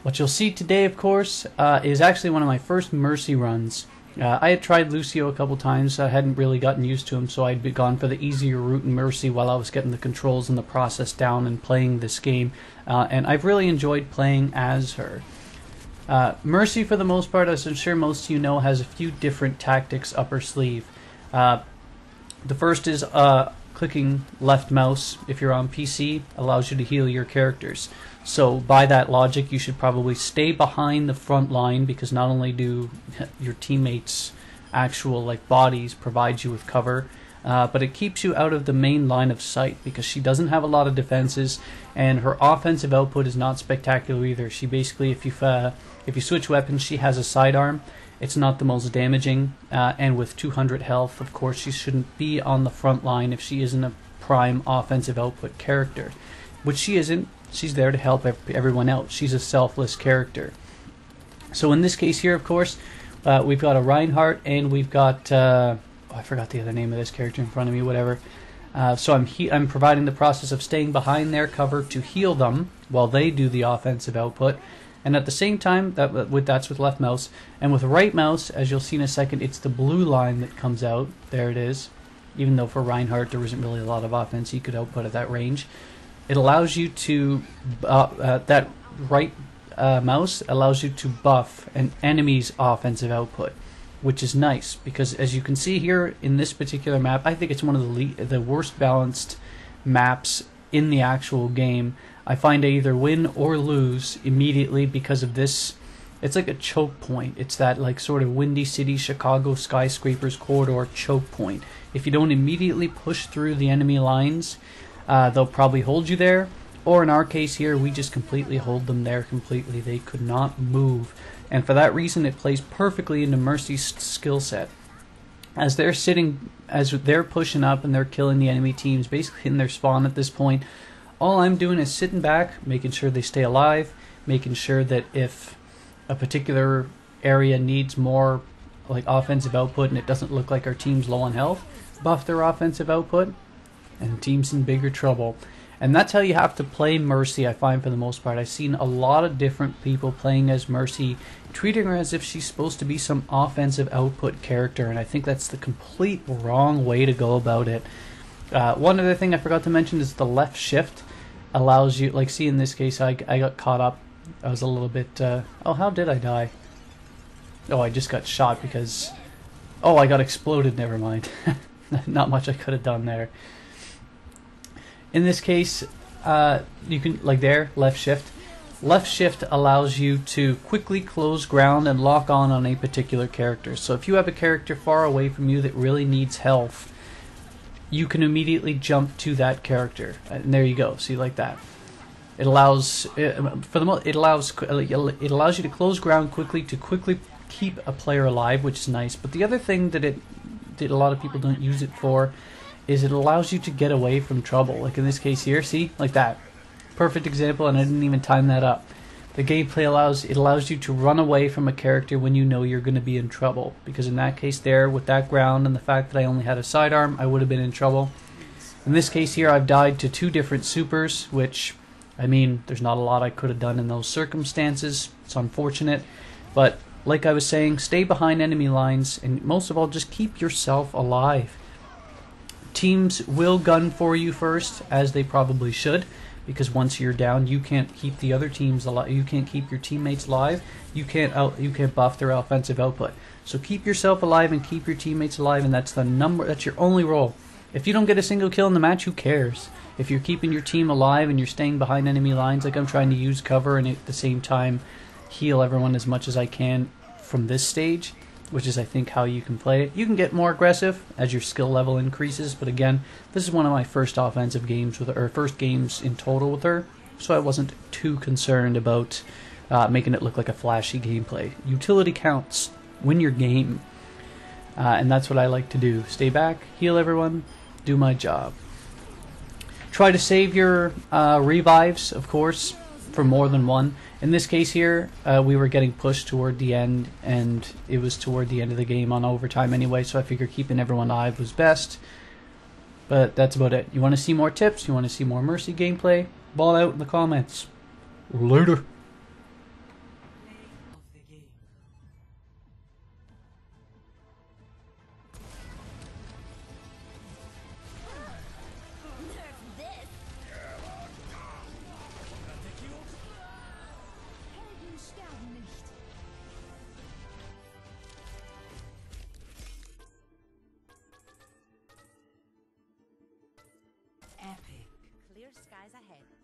What you'll see today, of course, is actually one of my first Mercy runs. I had tried Lucio a couple times. I hadn't really gotten used to him, so I'd gone for the easier route in Mercy while I was getting the controls and the process down and playing this game. And I've really enjoyed playing as her. Mercy, for the most part, as I'm sure most of you know, has a few different tactics up her sleeve. The first is clicking left mouse, if you're on PC, allows you to heal your characters. So by that logic, you should probably stay behind the front line, because not only do your teammates' actual bodies provide you with cover, but it keeps you out of the main line of sight, because she doesn't have a lot of defenses, and her offensive output is not spectacular either. She basically, if you switch weapons, she has a sidearm. It's not the most damaging, and with 200 health, of course, she shouldn't be on the front line if she isn't a prime offensive output character, which she isn't. She's there to help everyone else. She's a selfless character. So in this case here, of course, we've got a Reinhardt, and we've got I forgot the other name of this character in front of me. Whatever. So I'm providing the process of staying behind their cover to heal them while they do the offensive output. And at the same time, that's with left mouse. And with right mouse, as you'll see in a second, it's the blue line that comes out. There it is. Even though for Reinhardt there isn't really a lot of offense he could output at that range. It allows you to, that right mouse allows you to buff an enemy's offensive output, which is nice, because as you can see here in this particular map, I think it's one of the worst balanced maps in the actual game. I find I either win or lose immediately because of this. It's like a choke point. It's that sort of Windy City, Chicago skyscrapers corridor choke point. If you don't immediately push through the enemy lines, they'll probably hold you there. Or in our case here, we just completely hold them there completely. They could not move. And for that reason, it plays perfectly into Mercy's skill set. As they're pushing up and they're killing the enemy teams, basically in their spawn at this point, all I'm doing is sitting back, making sure they stay alive, making sure that if a particular area needs more offensive output and it doesn't look like our team's low on health, buff their offensive output, and the team's in bigger trouble. And that's how you have to play Mercy, I find, for the most part. I've seen a lot of different people playing as Mercy, treating her as if she's supposed to be some offensive output character, and I think that's the complete wrong way to go about it. One other thing I forgot to mention is the left shift allows you, see in this case, I got caught up. I was a little bit, oh, how did I die? Oh, I just got shot because, oh, I got exploded, never mind. Not much I could have done there. In this case, you can, there, left shift. Left shift allows you to quickly close ground and lock on a particular character. So if you have a character far away from you that really needs health, you can immediately jump to that character, and there you go. See, like that. It allows, it allows you to close ground quickly to keep a player alive, which is nice. But the other thing that a lot of people don't use it for is it allows you to get away from trouble. Like in this case here, see, like that. Perfect example, and I didn't even time that up. The gameplay allows you to run away from a character when you know you're going to be in trouble. Because in that case there, with that ground and the fact that I only had a sidearm, I would have been in trouble. In this case here, I've died to 2 different supers, which, I mean, there's not a lot I could have done in those circumstances. It's unfortunate. But like I was saying, stay behind enemy lines, and most of all, just keep yourself alive. Teams will gun for you first, as they probably should. Because once you're down, you can't keep the other teams alive. You can't keep your teammates alive. You can't buff their offensive output. So keep yourself alive and keep your teammates alive, and that's your only role. If you don't get a single kill in the match, who cares? If you're keeping your team alive and you're staying behind enemy lines, like I'm trying to use cover and at the same time heal everyone as much as I can from this stage, which is I think how you can play it. You can get more aggressive as your skill level increases, but again, this is one of my first offensive games with her, or first games in total with her, so I wasn't too concerned about making it look like a flashy gameplay. Utility counts. Win your game. And that's what I like to do. Stay back, heal everyone, do my job. Try to save your revives, of course, for more than one. In this case here, we were getting pushed toward the end, and it was toward the end of the game on overtime anyway, so I figured keeping everyone alive was best. But that's about it. You want to see more tips? You want to see more Mercy gameplay? Ball out in the comments. Later. clear skies ahead.